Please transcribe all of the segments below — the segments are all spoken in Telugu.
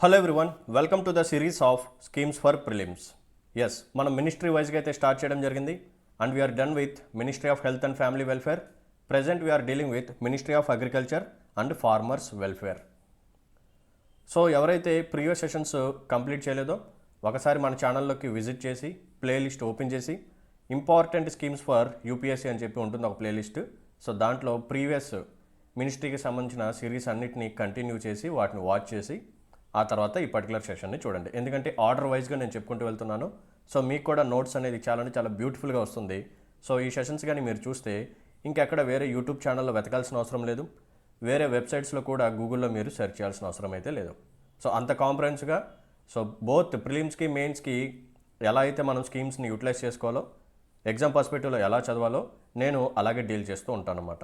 Hello everyone, welcome to the series of schemes for prelims. Yes, మనం మినిస్ట్రీ వైజ్గా అయితే స్టార్ట్ చేయడం జరిగింది and we are done with ministry of health and family welfare. Present we are dealing with ministry of agriculture and farmers welfare. So ఎవరైతే ప్రీవియస్ సెషన్స్ కంప్లీట్ చేయలేదో ఒకసారి మన ఛానల్లోకి విజిట్ చేసి ప్లేలిస్ట్ ఓపెన్ చేసి ఇంపార్టెంట్ స్కీమ్స్ ఫర్ యూపీఎస్సీ అని చెప్పి ఉంటుంది ఒక ప్లేలిస్ట్. సో దాంట్లో ప్రీవియస్ మినిస్ట్రీకి సంబంధించిన సిరీస్ అన్నిటిని కంటిన్యూ చేసి వాటిని వాచ్ చేసి ఆ తర్వాత ఈ పర్టికులర్ సెషన్ని చూడండి. ఎందుకంటే ఆర్డర్ వైజ్గా నేను చెప్పుకుంటూ వెళ్తున్నాను. సో మీకు కూడా నోట్స్ అనేది చాలా బ్యూటిఫుల్గా వస్తుంది. సో ఈ సెషన్స్ కానీ మీరు చూస్తే ఇంకెక్కడ వేరే యూట్యూబ్ ఛానల్లో వెతకాల్సిన అవసరం లేదు, వేరే వెబ్సైట్స్లో కూడా గూగుల్లో మీరు సెర్చ్ చేయాల్సిన అవసరం అయితే లేదు. సో అంత కాంప్రహెన్స్గా సో బోత్ ప్రిలిమ్స్కి మెయిన్స్కి ఎలా అయితే మనం స్కీమ్స్ని యూటిలైజ్ చేసుకోవాలో, ఎగ్జామ్ పర్స్పెక్టివ్లో ఎలా చదవాలో నేను అలాగే డీల్ చేస్తూ ఉంటాను అన్నమాట.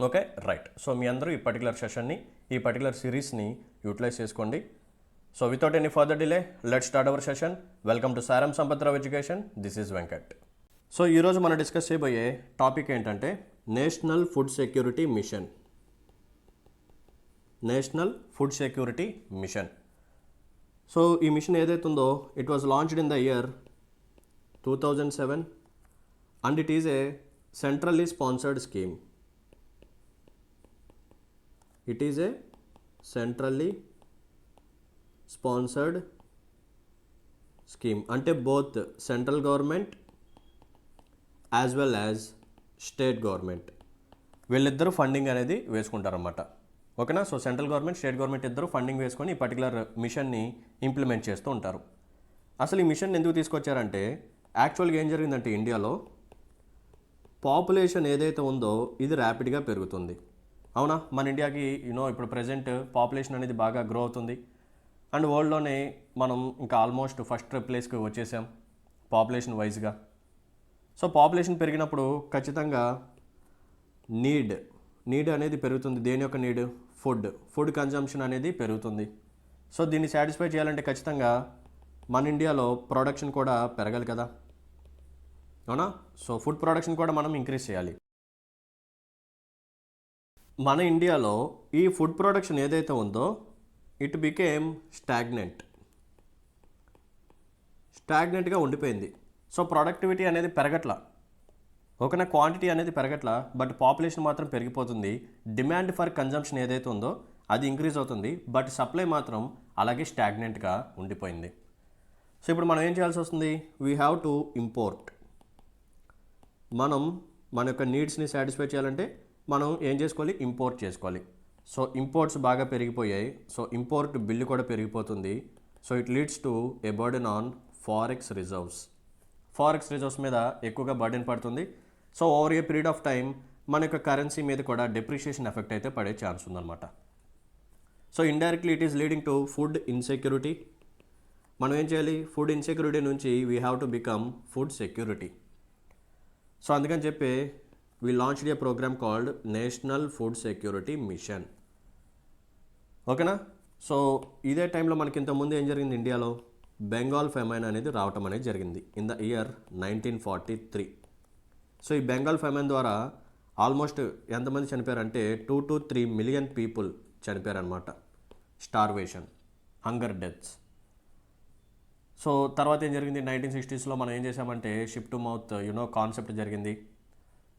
Okay, right. సో మీ అందరూ ఈ పర్టికులర్ సెషన్ని, ఈ పర్టికులర్ సిరీస్ని యూటిలైజ్ చేసుకోండి. So without any further delay let's start our session. Welcome to Saaram Sampathrao education. This is Venkat. So ఈరోజు మనం డిస్కస్ చేయబోయే టాపిక్ ఏంటంటే national food security mission. National food security mission. So ఈ మిషన్ ఏదైతే ఉందో it was launched in the year 2007 and it is a centrally sponsored scheme. It is a centrally sponsored scheme. అంటే both central government as well as state government వీళ్ళిద్దరూ ఫండింగ్ అనేది వేసుకుంటారన్నమాట. ఓకేనా? So central government, state government ఇద్దరు ఫండింగ్ వేసుకొని ఈ పర్టికులర్ మిషన్ని ఇంప్లిమెంట్ చేస్తూ ఉంటారు. అసలు ఈ మిషన్ ఎందుకు తీసుకొచ్చారంటే యాక్చువల్గా ఏం జరిగిందంటే ఇండియాలో పాపులేషన్ ఏదైతే ఉందో ఇది ర్యాపిడ్గా పెరుగుతుంది. అవునా? మన ఇండియాకి ఇప్పుడు ప్రజెంట్ పాపులేషన్ అనేది బాగా గ్రో అవుతుంది అండ్ వరల్డ్లోనే మనం ఇంకా ఆల్మోస్ట్ ఫస్ట్ ప్లేస్కి వచ్చేసాం పాపులేషన్ వైజ్గా. సో పాపులేషన్ పెరిగినప్పుడు ఖచ్చితంగా నీడ్ అనేది పెరుగుతుంది. దేని యొక్క నీడ్? ఫుడ్ కన్జంప్షన్ అనేది పెరుగుతుంది. సో దీన్ని సాటిస్ఫై చేయాలంటే ఖచ్చితంగా మన ఇండియాలో ప్రొడక్షన్ కూడా పెరగాలి కదా, అవునా? సో ఫుడ్ ప్రొడక్షన్ కూడా మనం ఇంక్రీజ్ చేయాలి. మన ఇండియాలో ఈ ఫుడ్ ప్రొడక్షన్ ఏదైతే ఉందో ఇట్ బికేమ్ స్టాగ్నెంట్గా ఉండిపోయింది. సో ప్రొడక్టివిటీ అనేది పెరగట్లా, ఓకేనా? క్వాంటిటీ అనేది పెరగట్లా, బట్ పాపులేషన్ మాత్రం పెరిగిపోతుంది. డిమాండ్ ఫర్ కన్జంప్షన్ ఏదైతే ఉందో అది ఇంక్రీజ్ అవుతుంది, బట్ సప్లై మాత్రం అలాగే స్టాగ్నెంట్గా ఉండిపోయింది. సో ఇప్పుడు మనం ఏం చేయాల్సి వస్తుంది? We have to import. మనం మన యొక్క నీడ్స్ని సాటిస్ఫై చేయాలంటే మనం ఏం చేసుకోవాలి? ఇంపోర్ట్ చేసుకోవాలి. సో ఇంపోర్ట్స్ బాగా పెరిగిపోయాయి. సో ఇంపోర్ట్ బిల్లు కూడా పెరిగిపోతుంది. So it leads to A burden on forex reserves మీద ఎక్కువగా బర్డెన్ పడుతుంది. So over a period of time మన యొక్క కరెన్సీ మీద కూడా డెప్రిషియేషన్ ఎఫెక్ట్ అయితే పడే ఛాన్స్ ఉందన్నమాట. So indirectly it is leading to food insecurity. మనం ఏం చేయాలి? ఫుడ్ ఇన్సెక్యూరిటీ నుంచి we have to become food security. So అందుకని చెప్పి we launched a program called National Food Security Mission. ఓకేనా? సో ఇదే టైంలో మనకి ఇంతకుముందు ఏం జరిగింది? ఇండియాలో బెంగాల్ ఫెమైన్ అనేది రావటం అనేది జరిగింది ఇన్ ద ఇయర్ 1943. సో ఈ బెంగాల్ ఫెమైన్ ద్వారా ఆల్మోస్ట్ ఎంతమంది చనిపోయారంటే 2 to 3 million పీపుల్ చనిపోయారనమాట. Starvation, hunger deaths. సో తర్వాత ఏం జరిగింది? 1960sలో మనం ఏం చేసామంటే షిప్ టు మౌత్ కాన్సెప్ట్ జరిగింది.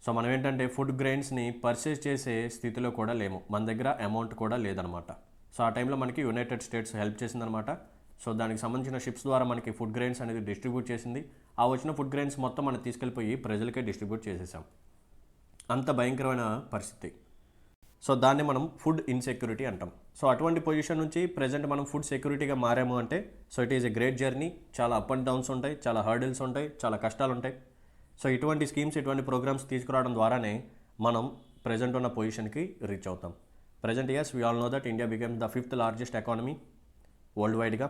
సో మనం ఏంటంటే ఫుడ్ గ్రెయిన్స్ని పర్చేస్ చేసే స్థితిలో కూడా లేము, మన దగ్గర అమౌంట్ కూడా లేదనమాట. సో ఆ టైంలో మనకి యునైటెడ్ స్టేట్స్ హెల్ప్ చేసిందనమాట. సో దానికి సంబంధించిన షిప్స్ ద్వారా మనకి ఫుడ్ గ్రెయిన్స్ అనేది డిస్ట్రిబ్యూట్ చేసింది. ఆ వచ్చిన ఫుడ్ గ్రెయిన్స్ మొత్తం మనం తీసుకెళ్ళిపోయి ప్రజలకే డిస్ట్రిబ్యూట్ చేసేసాం. అంత భయంకరమైన పరిస్థితి. సో దాన్ని మనం ఫుడ్ ఇన్సెక్యూరిటీ అంటాం. సో అటువంటి పొజిషన్ నుంచి ప్రజెంట్ మనం ఫుడ్ సెక్యూరిటీగా మారాము అంటే so it is a great journey. చాలా అప్ అండ్ డౌన్స్ ఉంటాయి, చాలా హర్డిల్స్ ఉంటాయి, చాలా కష్టాలు ఉంటాయి. సో ఇటువంటి స్కీమ్స్, ఇటువంటి ప్రోగ్రామ్స్ తీసుకురావడం ద్వారానే మనం ప్రజెంట్ ఉన్న పొజిషన్కి రీచ్ అవుతాం. Present yes we all know that India become the 5th largest economy world వైడ్గా.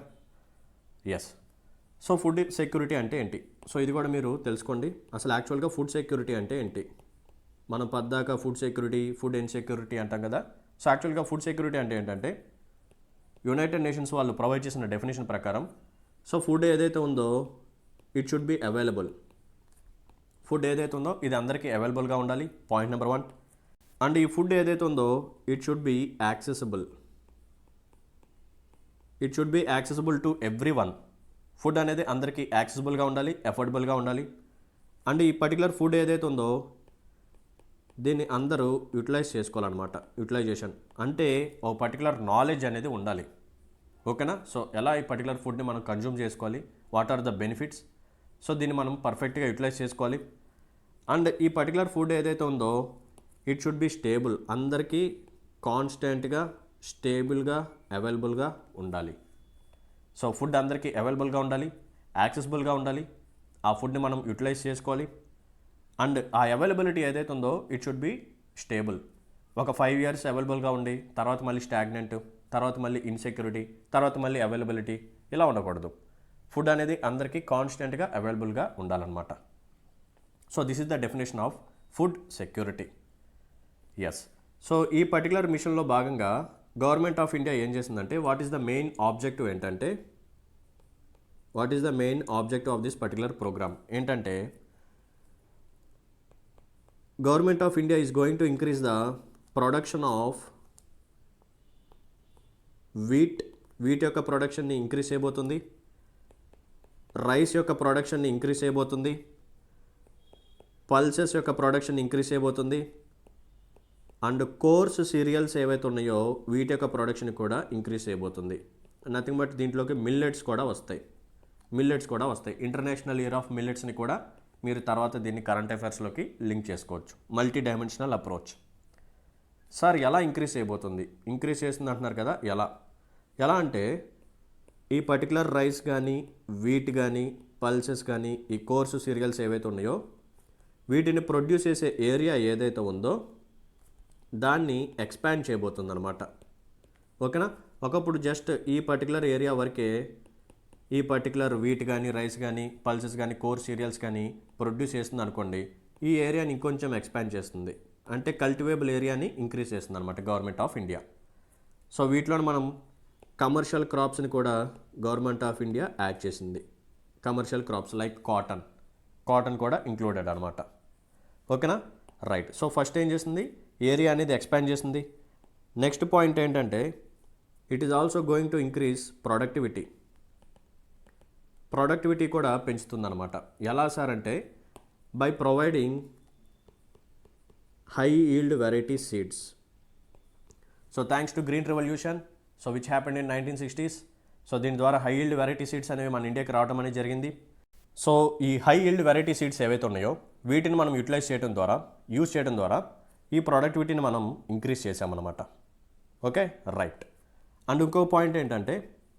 ఎస్. సో ఫుడ్ సెక్యూరిటీ అంటే ఏంటి? సో ఇది కూడా మీరు తెలుసుకోండి. అసలు యాక్చువల్గా ఫుడ్ సెక్యూరిటీ అంటే ఏంటి? మనం పద్దాక ఫుడ్ సెక్యూరిటీ, ఫుడ్ ఇన్సెక్యూరిటీ అంటాం కదా. సో యాక్చువల్గా ఫుడ్ సెక్యూరిటీ అంటే ఏంటంటే యునైటెడ్ నేషన్స్ వాళ్ళు ప్రొవైడ్ చేసిన డెఫినేషన్ ప్రకారం సో ఫుడ్ ఏదైతే ఉందో it should be available. Food ఏదైతే ఉందో ఇది అందరికీ అవైలబుల్గా ఉండాలి, పాయింట్ నెంబర్ 1. అండ్ ఈ ఫుడ్ ఏదైతే ఉందో it should be accessible. It should be accessible to every one. Food అనేది అందరికీ యాక్సెసిబుల్గా ఉండాలి, అఫోర్డబుల్గా ఉండాలి. అండ్ ఈ పర్టికులర్ ఫుడ్ ఏదైతే ఉందో దీన్ని అందరూ యూటిలైజ్ చేసుకోవాలన్నమాట. యూటిలైజేషన్ అంటే ఓ పర్టికులర్ నాలెడ్జ్ అనేది ఉండాలి. ఓకేనా? సో ఎలా ఈ పర్టికులర్ ఫుడ్ని మనం కన్జ్యూమ్ చేసుకోవాలి, what are the benefits, so దీన్ని మనం పర్ఫెక్ట్గా యూటిలైజ్ చేసుకోవాలి. అండ్ ఈ పర్టికులర్ ఫుడ్ ఏదైతే ఉందో ఇట్ షుడ్ బి స్టేబుల్, అందరికీ కాన్స్టెంట్గా స్టేబుల్గా అవైలబుల్గా ఉండాలి. సో ఫుడ్ అందరికీ అవైలబుల్గా ఉండాలి, యాక్సెసిబుల్గా ఉండాలి, ఆ ఫుడ్ని మనం యూటిలైజ్ చేసుకోవాలి. అండ్ ఆ అవైలబిలిటీ ఏదైతే ఉందో ఇట్ షుడ్ బి స్టేబుల్. ఒక 5 years అవైలబుల్గా ఉండి తర్వాత మళ్ళీ స్టాగ్నెంట్, తర్వాత మళ్ళీ ఇన్సెక్యూరిటీ, తర్వాత మళ్ళీ అవైలబిలిటీ, ఇలా ఉండకూడదు. ఫుడ్ అనేది అందరికీ కాన్స్టెంట్గా అవైలబుల్గా ఉండాలన్నమాట. So this is the definition of food security. Yes. So ఈ పర్టికులర్ మిషన్లో భాగంగా గవర్నమెంట్ ఆఫ్ ఇండియా ఏం చేసిందంటే what is the main objective ఏంటంటే what is the main objective of this particular programme ఏంటంటే government of India is going to increase the production of wheat యొక్క ప్రొడక్షన్ని ఇంక్రీజ్ చేయబోతుంది, రైస్ యొక్క ప్రొడక్షన్ని ఇంక్రీజ్ చేయబోతుంది, పల్సెస్ యొక్క ప్రొడక్షన్ ఇంక్రీజ్ చేయబోతుంది, అండ్ కోర్స్ సీరియల్స్ ఏవైతే ఉన్నాయో వీటి యొక్క ప్రొడక్షన్ కూడా ఇంక్రీజ్ చేయబోతుంది. నథింగ్ బట్ దీంట్లోకి మిల్లెట్స్ కూడా వస్తాయి. ఇంటర్నేషనల్ ఇయర్ ఆఫ్ మిల్లెట్స్ని కూడా మీరు తర్వాత దీన్ని కరెంట్ అఫైర్స్లోకి లింక్ చేసుకోవచ్చు. Multi dimensional approach. సార్ ఎలా ఇంక్రీజ్ చేయబోతుంది, ఇంక్రీజ్ చేస్తుంది అంటున్నారు కదా, ఎలా అంటే ఈ పర్టికులర్ రైస్ కానీ వీట్ కానీ పల్సెస్ కానీ ఈ కోర్సు సీరియల్స్ ఏవైతే ఉన్నాయో వీటిని ప్రొడ్యూస్ చేసే ఏరియా ఏదైతే ఉందో దాన్ని ఎక్స్పాండ్ చేయబోతుంది అనమాట. ఓకేనా? ఒకప్పుడు జస్ట్ ఈ పర్టికులర్ ఏరియా వరకే ఈ పర్టికులర్ వీట్ కానీ రైస్ కానీ పల్సెస్ కానీ కోర్ సీరియల్స్ కానీ ప్రొడ్యూస్ చేస్తుంది అనుకోండి, ఈ ఏరియాని ఇంకొంచెం ఎక్స్పాండ్ చేస్తుంది, అంటే కల్టివేబుల్ ఏరియాని ఇంక్రీజ్ చేస్తుంది అనమాట గవర్నమెంట్ ఆఫ్ ఇండియా. సో వీటిలో మనం కమర్షియల్ క్రాప్స్ని కూడా గవర్నమెంట్ ఆఫ్ ఇండియా యాడ్ చేసింది. కమర్షియల్ క్రాప్స్ లైక్ కాటన్ కూడా ఇంక్లూడెడ్ అనమాట. ఓకేనా? రైట్. సో ఫస్ట్ ఏం చేసింది, ఏరియా అనేది ఎక్స్పాండ్ చేసింది. నెక్స్ట్ పాయింట్ ఏంటంటే it is also going to increase productivity కూడా పెంచుతుందన్నమాట. ఎలా సార్ అంటే by providing high yield variety seeds. So thanks to green revolution, so which happened in 1960s. So దీని ద్వారా హై ఈల్డ్ వెరైటీ సీడ్స్ అనేవి మన ఇండియాకి రావడం అనేది జరిగింది. సో ఈ హై ఈల్డ్ వెరైటీ సీడ్స్ ఏవైతే ఉన్నాయో వీటిని మనం యూజ్ చేయడం ద్వారా ఈ ప్రొడక్టివిటీని మనం ఇంక్రీజ్ చేసామన్నమాట. Okay, right. అండ్ ఇంకో పాయింట్ ఏంటంటే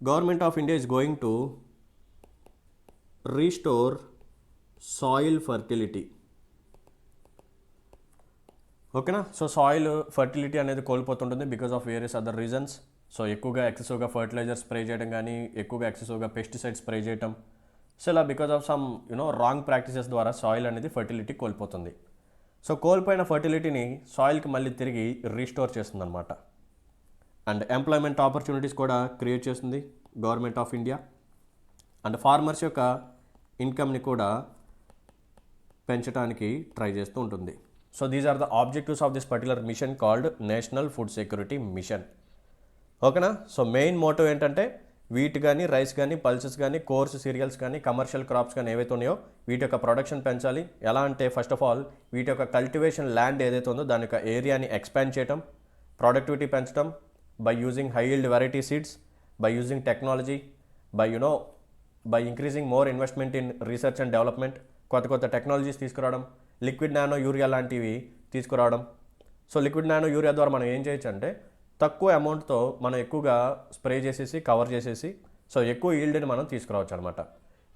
government of India is going to restore soil fertility. ఓకేనా? సో సాయిల్ ఫర్టిలిటీ అనేది కోల్పోతుంటుంది because of various other reasons. So ఎక్కువగా ఎక్సెసివ్గా ఫర్టిలైజర్ స్ప్రే చేయడం కానీ ఎక్కువగా ఎక్సెసివ్గా పెస్టిసైడ్ స్ప్రే చేయడం, సో ఇలా because of some wrong practices ద్వారా సాయిల్ అనేది ఫర్టిలిటీ కోల్పోతుంది. సో కోల్పోయిన ఫర్టిలిటీని సాయిల్కి మళ్ళీ తిరిగి రీస్టోర్ చేస్తుందన్నమాట. అండ్ ఎంప్లాయ్మెంట్ ఆపర్చునిటీస్ కూడా క్రియేట్ చేస్తుంది government of India. And farmers యొక్క ఇన్కమ్ని కూడా పెంచడానికి ట్రై చేస్తూ ఉంటుంది. So these are the objectives of this particular mission called national food security mission. ఓకేనా? సో మెయిన్ మోటో ఏంటంటే వీట్ కానీ రైస్ కానీ పల్సెస్ కానీ కోర్స్ సీరియల్స్ కానీ కమర్షియల్ క్రాప్స్ కానీ ఏవైతే ఉన్నాయో వీటి యొక్క ప్రొడక్షన్ పెంచాలి. ఎలా అంటే ఫస్ట్ ఆఫ్ ఆల్ వీటి యొక్క కల్టివేషన్ ల్యాండ్ ఏదైతే ఉందో దాని యొక్క ఏరియాని ఎక్స్పాండ్ చేయటం, ప్రొడక్టివిటీ పెంచడం by using high yield variety seeds, by using technology, by increasing more investment in research and development, కొత్త టెక్నాలజీస్ తీసుకురావడం, లిక్విడ్ నానో యూరియా లాంటివి తీసుకురావడం. సో లిక్విడ్ నానో యూరియా ద్వారా మనం ఏం చేయొచ్చు అంటే తక్కువ అమౌంట్తో మనం ఎక్కువగా స్ప్రే చేసేసి కవర్ చేసేసి సో ఎక్కువ ఈల్డ్ని మనం తీసుకురావచ్చు అనమాట.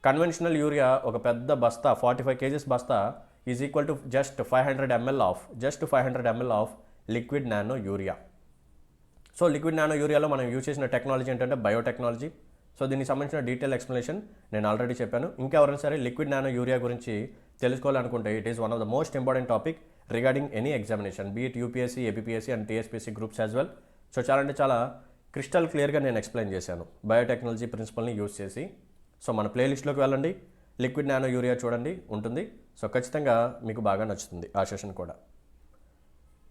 కన్వెన్షనల్ యూరియా ఒక పెద్ద బస్తా 45 kgs బస్తా is equal to just 500 ml of liquid nano urea. So liquid nano యూరియాలో మనం యూజ్ చేసిన టెక్నాలజీ ఏంటంటే బయోటెక్నాలజీ. సో దీనికి సంబంధించిన డీటెయిల్ ఎక్స్ప్లెనేషన్ నేను ఆల్రెడీ చెప్పాను. ఇంకెవరైనా సరే లిక్విడ్ నానో యూరియా గురించి తెలుసుకోవాలనుకుంటే it is one of the most important topic regarding any examination, బీఇట్ UPSC, APSC and TSPSC groups as well. So చాలా క్రిస్టల్ క్లియర్గా నేను ఎక్స్ప్లెయిన్ చేశాను బయోటెక్నాలజీ ప్రిన్సిపల్ని యూజ్ చేసి. సో మన ప్లేలిస్ట్లోకి వెళ్ళండి, లిక్విడ్ నానో యూరియా చూడండి ఉంటుంది. సో ఖచ్చితంగా మీకు బాగా నచ్చుతుంది ఆ సెషన్ కూడా.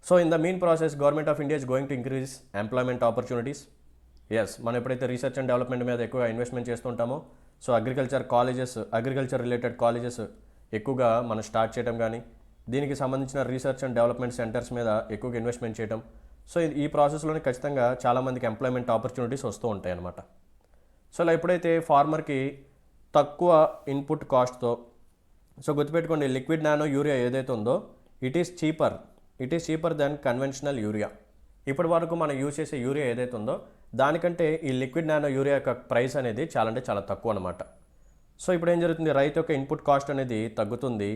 So in the mean process government of India is going to increase employment opportunities. Yes, మనం ఎప్పుడైతే రీసెర్చ్ అండ్ డెవలప్మెంట్ మీద ఎక్కువగా ఇన్వెస్ట్మెంట్ చేస్తుంటామో, సో అగ్రికల్చర్ రిలేటెడ్ కాలేజెస్ ఎక్కువగా మనం స్టార్ట్ చేయడం కానీ, దీనికి సంబంధించిన రీసెర్చ్ అండ్ డెవలప్మెంట్ సెంటర్స్ మీద ఎక్కువగా ఇన్వెస్ట్మెంట్ చేయడం. సో ఈ ప్రాసెస్లోనే ఖచ్చితంగా చాలామందికి ఎంప్లాయ్మెంట్ ఆపర్చునిటీస్ వస్తూ ఉంటాయి అన్నమాట. సో ఇలా ఎప్పుడైతే ఫార్మర్కి తక్కువ ఇన్పుట్ కాస్ట్తో, సో గుర్తుపెట్టుకోండి, లిక్విడ్ నానో యూరియా ఏదైతే ఉందో it is cheaper than conventional urea. ఇప్పటి వరకు మనం యూజ్ చేసే యూరియా ఏదైతే ఉందో దానికంటే ఈ లిక్విడ్ నానో యూరియా యొక్క ప్రైస్ అనేది చాలా అంటే చాలా తక్కువ అనమాట. సో ఇప్పుడు ఏం జరుగుతుంది, రైతు యొక్క ఇన్పుట్ కాస్ట్ అనేది తగ్గుతుంది,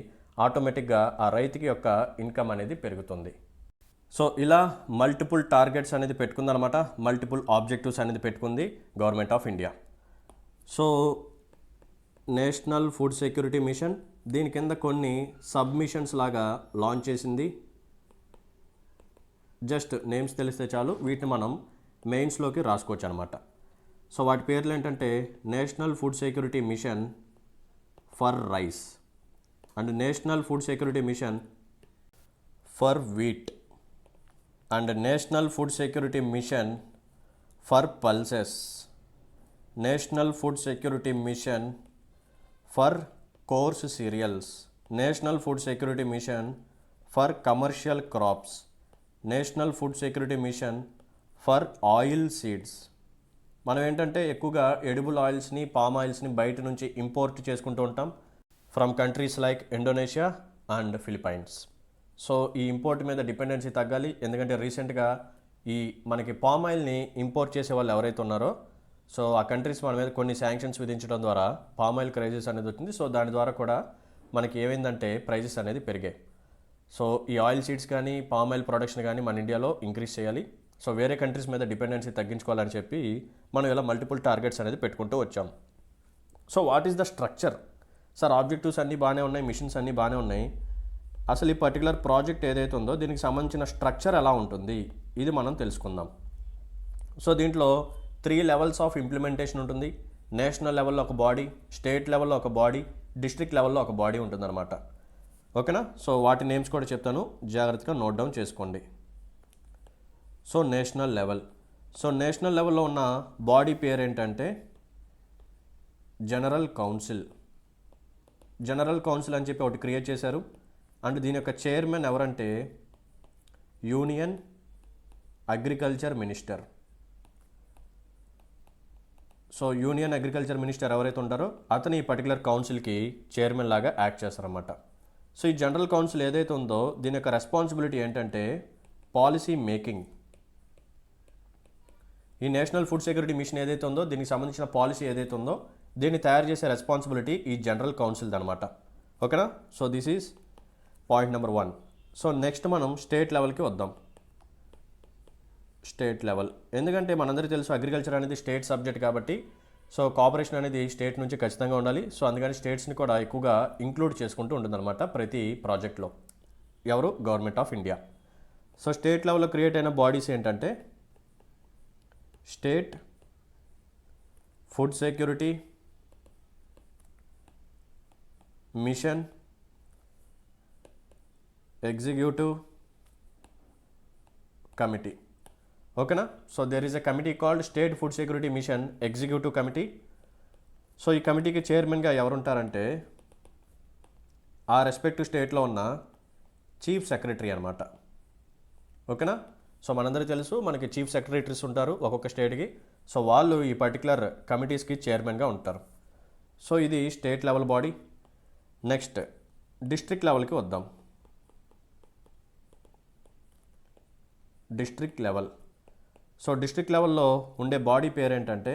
ఆటోమేటిక్గా ఆ రైతుకి యొక్క ఇన్కమ్ అనేది పెరుగుతుంది. సో ఇలా మల్టిపుల్ టార్గెట్స్ అనేది పెట్టుకుందనమాట, మల్టిపుల్ ఆబ్జెక్టివ్స్ అనేది పెట్టుకుంది government of India. So national food security machine దీని కింద కొన్ని సబ్మిషన్స్ లాగా లాంచ్ చేసింది. జస్ట్ నేమ్స్ తెలిస్తే చాలు, వీటిని మనం మెయిన్స్లోకి రాసుకోవచ్చు అనమాట. సో వాటి పేర్లు ఏంటంటే national food security mission for rice and national food security mission for wheat and national food security mission for pulses, national food security mission for course serials, national food security mission for commercial crops, national food security mission for oil seeds. మనం ఏంటంటే ఎక్కువగా ఎడిబుల్ ఆయిల్స్ని, పామ్ ఆయిల్స్ని బయట నుంచి ఇంపోర్ట్ చేసుకుంటూ ఉంటాం from countries like Indonesia and Philippines. So ఈ ఇంపోర్ట్ మీద డిపెండెన్సీ తగ్గాలి, ఎందుకంటే రీసెంట్గా ఈ మనకి పామ్ ఆయిల్ని ఇంపోర్ట్ చేసే వాళ్ళు ఎవరైతే ఉన్నారో, సో ఆ కంట్రీస్ మన మీద కొన్ని శాంక్షన్స్ విధించడం ద్వారా పామ్ ఆయిల్ క్రైసిస్ అనేది వచ్చింది. సో దాని ద్వారా కూడా మనకి ఏమైందంటే ప్రైజెస్ అనేది పెరిగాయి. సో ఈ ఆయిల్ సీడ్స్ కానీ పామ్ ఆయిల్ ప్రొడక్షన్ కానీ మన ఇండియాలో ఇంక్రీజ్ చేయాలి. సో వేరే కంట్రీస్ మీద డిపెండెన్సీ తగ్గించుకోవాలని చెప్పి మనం ఇలా మల్టిపుల్ టార్గెట్స్ అనేది పెట్టుకుంటూ వచ్చాం. So what is the structure? Sir objectives అన్నీ బాగానే ఉన్నాయి, మిషన్స్ అన్నీ బాగానే ఉన్నాయి, అసలు ఈ పర్టికులర్ ప్రాజెక్ట్ ఏదైతే ఉందో దీనికి సంబంధించిన స్ట్రక్చర్ ఎలా ఉంటుంది ఇది మనం తెలుసుకుందాం. సో దీంట్లో 3 లెవెల్స్ ఆఫ్ ఇంప్లిమెంటేషన్ ఉంటుంది. నేషనల్ లెవెల్లో ఒక బాడీ, స్టేట్ లెవెల్లో ఒక బాడీ, డిస్ట్రిక్ట్ లెవెల్లో ఒక బాడీ ఉంటుందన్నమాట. ఓకేనా? సో వాటి నేమ్స్ కూడా చెప్తాను, జాగ్రత్తగా నోట్ డౌన్ చేసుకోండి. సో నేషనల్ లెవెల్లో ఉన్న బాడీ పేరు ఏంటంటే జనరల్ కౌన్సిల్ అని చెప్పి ఒకటి క్రియేట్ చేశారు. అండ్ దీని యొక్క చైర్మన్ ఎవరంటే union agriculture minister. So union agriculture minister ఎవరైతే ఉంటారో అతను ఈ పర్టికులర్ కౌన్సిల్కి చైర్మన్ లాగా యాక్ట్ చేస్తారన్నమాట. సో ఈ జనరల్ కౌన్సిల్ ఏదైతే ఉందో దీని యొక్క రెస్పాన్సిబిలిటీ ఏంటంటే పాలసీ మేకింగ్. ఈ నేషనల్ ఫుడ్ సెక్యూరిటీ మిషన్ ఏదైతే ఉందో దీనికి సంబంధించిన పాలసీ ఏదైతే ఉందో దీన్ని తయారు చేసే రెస్పాన్సిబిలిటీ ఈ జనరల్ కౌన్సిల్ది అనమాట. ఓకేనా? So this is point number 1. So next మనం స్టేట్ లెవెల్కి వద్దాం. స్టేట్ లెవెల్ ఎందుకంటే మనందరికీ తెలుసు అగ్రికల్చర్ అనేది స్టేట్ సబ్జెక్ట్ కాబట్టి, సో కోఆపరేషన్ అనేది స్టేట్ నుంచి ఖచ్చితంగా ఉండాలి. సో అందుకని స్టేట్స్ని కూడా ఎక్కువగా ఇంక్లూడ్ చేసుకుంటూ ఉంటుందన్నమాట ప్రతి ప్రాజెక్ట్లో. ఎవరు? Government of India. So state లెవెల్లో క్రియేట్ అయిన బాడీస్ ఏంటంటే state food security mission executive committee. ఓకేనా? So there is a committee called state food security mission executive committee. So ఈ కమిటీకి చైర్మన్గా ఎవరుంటారంటే ఆ రెస్పెక్టివ్ స్టేట్లో ఉన్న చీఫ్ సెక్రటరీ అనమాట. ఓకేనా? సో మనందరికీ తెలుసు మనకి చీఫ్ సెక్రటరీస్ ఉంటారు ఒక్కొక్క స్టేట్కి. సో వాళ్ళు ఈ పర్టికులర్ కమిటీస్కి చైర్మన్గా ఉంటారు. సో ఇది state level body. Next district లెవెల్కి వద్దాం. District level. సో డిస్ట్రిక్ట్ లెవెల్లో ఉండే బాడీ పేరు ఏంటంటే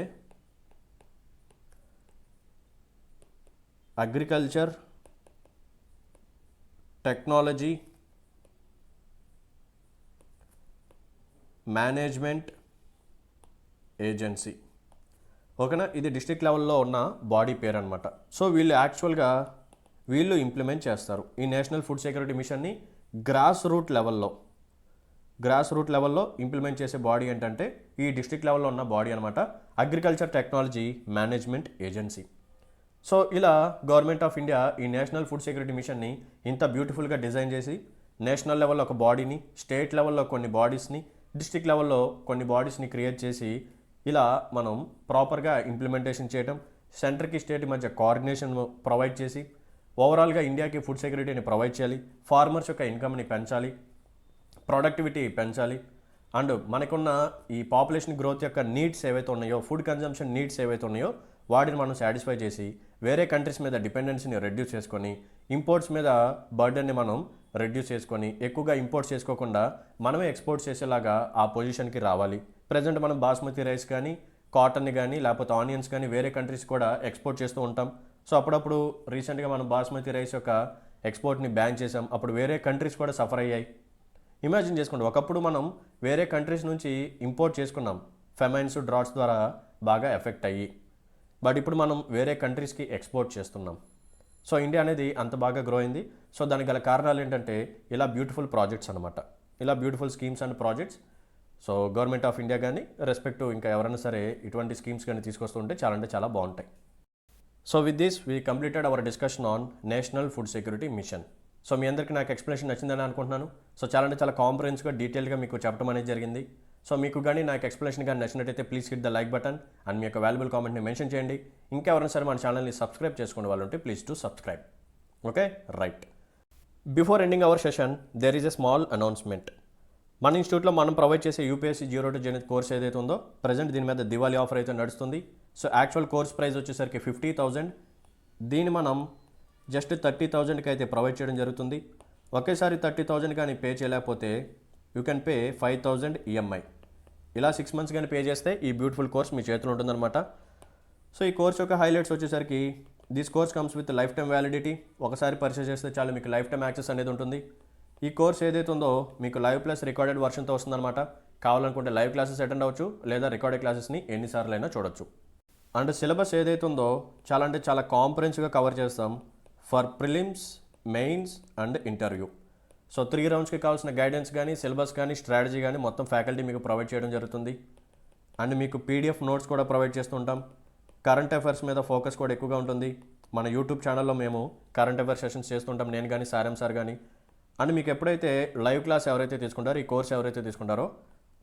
అగ్రికల్చర్ టెక్నాలజీ మేనేజ్మెంట్ ఏజెన్సీ. ఓకేనా? ఇది డిస్ట్రిక్ట్ లెవెల్లో ఉన్న బాడీ పేరు అనమాట. సో వీళ్ళు ఇంప్లిమెంట్ చేస్తారు ఈ నేషనల్ ఫుడ్ సెక్యూరిటీ మిషన్ని. గ్రాస్ రూట్ లెవెల్లో ఇంప్లిమెంట్ చేసే బాడీ ఏంటంటే ఈ డిస్ట్రిక్ట్ లెవెల్లో ఉన్న బాడీ అనమాట, agriculture technology management agency. So ఇలా గవర్నమెంట్ ఆఫ్ ఇండియా ఈ నేషనల్ ఫుడ్ సెక్యూరిటీ మిషన్ని ఇంత బ్యూటిఫుల్గా డిజైన్ చేసి నేషనల్ లెవెల్లో ఒక బాడీని, స్టేట్ లెవెల్లో కొన్ని బాడీస్ని, డిస్ట్రిక్ట్ లెవెల్లో కొన్ని బాడీస్ని క్రియేట్ చేసి ఇలా మనం ప్రాపర్గా ఇంప్లిమెంటేషన్ చేయడం, సెంటర్కి స్టేట్ మధ్య కోఆర్డినేషన్ ప్రొవైడ్ చేసి ఓవరాల్గా ఇండియాకి ఫుడ్ సెక్యూరిటీని ప్రొవైడ్ చేయాలి, ఫార్మర్స్ యొక్క ఇన్కమ్ని పెంచాలి, ప్రొడక్టివిటీ పెంచాలి, అండ్ మనకున్న ఈ పాపులేషన్ గ్రోత్ యొక్క నీడ్స్ ఏవైతే ఉన్నాయో, ఫుడ్ కన్జంప్షన్ నీడ్స్ ఏవైతే ఉన్నాయో వాటిని మనం సాటిస్ఫై చేసి వేరే కంట్రీస్ మీద డిపెండెన్సీని రెడ్యూస్ చేసుకొని ఇంపోర్ట్స్ మీద బర్డెన్ని మనం రెడ్యూస్ చేసుకొని ఎక్కువగా ఇంపోర్ట్స్ చేసుకోకుండా మనమే ఎక్స్పోర్ట్ చేసేలాగా ఆ పొజిషన్కి రావాలి. ప్రజెంట్ మనం బాస్మతి రైస్ కానీ, కాటన్ని కానీ, లేకపోతే ఆనియన్స్ కానీ వేరే కంట్రీస్ కూడా ఎక్స్పోర్ట్ చేస్తూ ఉంటాం. సో అప్పుడప్పుడు రీసెంట్గా మనం బాస్మతి రైస్ యొక్క ఎక్స్పోర్ట్ని బ్యాన్ చేసాం. అప్పుడు వేరే కంట్రీస్ కూడా సఫర్ అయ్యాయి. ఇమాజిన్ చేసుకోండి, ఒకప్పుడు మనం వేరే కంట్రీస్ నుంచి ఇంపోర్ట్ చేసుకున్నాం, ఫెమైన్స్, డ్రాట్స్ ద్వారా బాగా ఎఫెక్ట్ అయ్యి. బట్ ఇప్పుడు మనం వేరే కంట్రీస్కి ఎక్స్పోర్ట్ చేస్తున్నాం. సో ఇండియా అనేది అంత బాగా గ్రో అయింది. సో దానికి గల కారణాలు ఏంటంటే ఇలా బ్యూటిఫుల్ ప్రాజెక్ట్స్ అనమాట, ఇలా beautiful schemes and projects. So government of India కానీ రెస్పెక్ట్ ఇంకా ఎవరైనా సరే ఇటువంటి స్కీమ్స్ కానీ తీసుకొస్తూ ఉంటే చాలా అంటే చాలా బాగుంటాయి. So with this we completed our discussion on national food security mission. So మీ అందరికీ నాకు ఎక్స్ప్లెనేషన్ నచ్చిందని అనుకుంటున్నాను. సో చాలా అంటే చాలా కాంప్రహెన్స్గా డీటెయిల్గా మీకు చెప్పడం అనేది జరిగింది. సో మీకు కానీ నాకు ఎక్స్ప్లెనేషన్ కానీ నచ్చినట్టయితే please hit the like button and మీ యొక్క వాల్యుబుల్ కామెంట్ని మెన్షన్ చేయండి. ఇంకా ఎవరైనా సరే మన ఛానల్ని సబ్స్క్రైబ్ చేసుకునే వాళ్ళు ఉంటే please to subscribe. Okay, right. Before ending our session there is a small announcement. మన ఇన్స్టిట్యూట్లో మనం ప్రొవైడ్ చేసే యూపీఎస్సీ 0 to Zenith కోర్స్ ఏదైతే ఉందో ప్రజెంట్ దీని మీద దివాళీ ఆఫర్ అయితే నడుస్తుంది. సో యాక్చువల్ కోర్స్ ప్రైస్ వచ్చేసరికి 50,000. దీన్ని మనం జస్ట్ 30,000కి అయితే ప్రొవైడ్ చేయడం జరుగుతుంది. ఒకేసారి 30,000 కానీ పే చేయలేకపోతే యూ కెన్ పే 5,000 ఈఎంఐ. ఇలా 6 months కానీ పే చేస్తే ఈ బ్యూటిఫుల్ కోర్స్ మీ చేతిలో ఉంటుందన్నమాట. సో ఈ కోర్స్ యొక్క హైలైట్స్ వచ్చేసరికి this course comes with life time validity. ఒకసారి పర్చేస్ చేస్తే చాలు మీకు లైఫ్ టైమ్ యాక్సెస్ అనేది ఉంటుంది. ఈ కోర్స్ ఏదైతే ఉందో మీకు లైవ్ ప్లస్ రికార్డెడ్ వర్షన్తో వస్తుందన్నమాట. కావాలనుకుంటే లైవ్ క్లాసెస్ అటెండ్ అవ్వచ్చు, లేదా రికార్డెడ్ క్లాసెస్ని ఎన్నిసార్లు అయినా చూడొచ్చు. అండ్ సిలబస్ ఏదైతే ఉందో చాలా అంటే చాలా కాంప్రహెన్సివ్గా కవర్ చేస్తాం for prelims, mains and interview. So 3 roundsకి కావాల్సిన గైడెన్స్ కానీ, సిలబస్ కానీ, స్ట్రాటజీ కానీ మొత్తం ఫ్యాకల్టీ మీకు ప్రొవైడ్ చేయడం జరుగుతుంది. అండ్ మీకు పీడిఎఫ్ నోట్స్ కూడా ప్రొవైడ్ చేస్తుంటాం. కరెంట్ అఫైర్స్ మీద ఫోకస్ కూడా ఎక్కువగా ఉంటుంది. మన యూట్యూబ్ ఛానల్లో మేము కరెంట్ అఫైర్స్ సెషన్స్ చేస్తుంటాం, నేను కానీ, సారం సార్ కానీ. అండ్ మీకు ఎప్పుడైతే లైవ్ క్లాస్ ఎవరైతే తీసుకుంటారో, ఈ కోర్స్ ఎవరైతే తీసుకుంటారో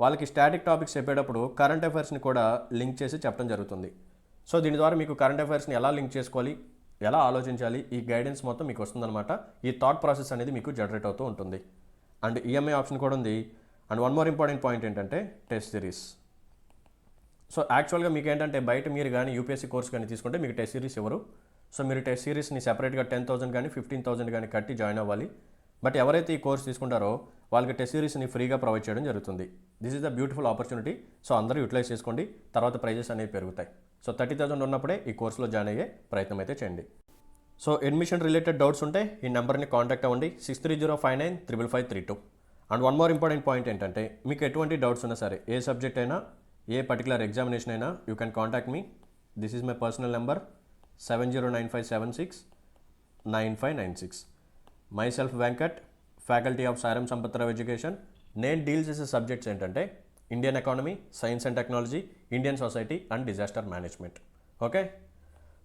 వాళ్ళకి స్టాటిక్ టాపిక్స్ చెప్పేటప్పుడు కరెంట్ అఫైర్స్ని కూడా లింక్ చేసి చెప్పడం జరుగుతుంది. సో దీని ద్వారా మీకు కరెంట్ అఫైర్స్ని ఎలా లింక్ చేసుకోవాలి, ఎలా ఆలోచించాలి, ఈ గైడెన్స్ మొత్తం మీకు వస్తుందన్నమాట. ఈ థాట్ ప్రాసెస్ అనేది మీకు జనరేట్ అవుతూ ఉంటుంది. అండ్ ఈఎంఐ ఆప్షన్ కూడా ఉంది. And one more important point ఏంటంటే టెస్ట్ సిరీస్. సో యాక్చువల్గా మీకు ఏంటంటే బయట మీరు కానీ యూపీఎస్సీ కోర్స్ కానీ తీసుకుంటే మీకు టెస్ట్ సిరీస్ ఇవ్వరు. సో మీరు టెస్ట్ సిరీస్ని సెపరేట్గా 10,000 కానీ 15,000 కానీ కట్టి జాయిన్ అవ్వాలి. బట్ ఎవరైతే ఈ కోర్స్ తీసుకుంటారో వాళ్ళకి టెస్ట్ సిరీస్ని ఫ్రీగా ప్రొవైడ్ చేయడం జరుగుతుంది. This is the beautiful opportunity. So అందరూ యూటిలైజ్ చేసుకోండి, తర్వాత ప్రైజెస్ అనేవి పెరుగుతాయి. సో 30,000 ఉన్నప్పుడే ఈ కోర్సులో జాయిన్ అయ్యే ప్రయత్నం అయితే చేయండి. సో అడ్మిషన్ రిలేటెడ్ డౌట్స్ ఉంటే ఈ నెంబర్ని కాంటాక్ట్ అవ్వండి, 6305955532. And one more important point ఏంటంటే మీకు ఎటువంటి డౌట్స్ ఉన్నా సరే, ఏ సబ్జెక్ట్ అయినా, ఏ పర్టికులర్ ఎగ్జామినేషన్ అయినా, you can contact me. This is my personal number 7095769596. My self Venkat, faculty of సారం సంపత్రావు ఎడ్యుకేషన్. నేను డీల్ చేసే సబ్జెక్ట్స్ ఏంటంటే Indian economy, science and technology, Indian society and disaster management. Okay,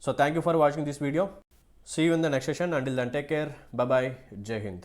so thank you for watching this video. See you in the next session. Until then, take care. Bye bye. Jai Hind.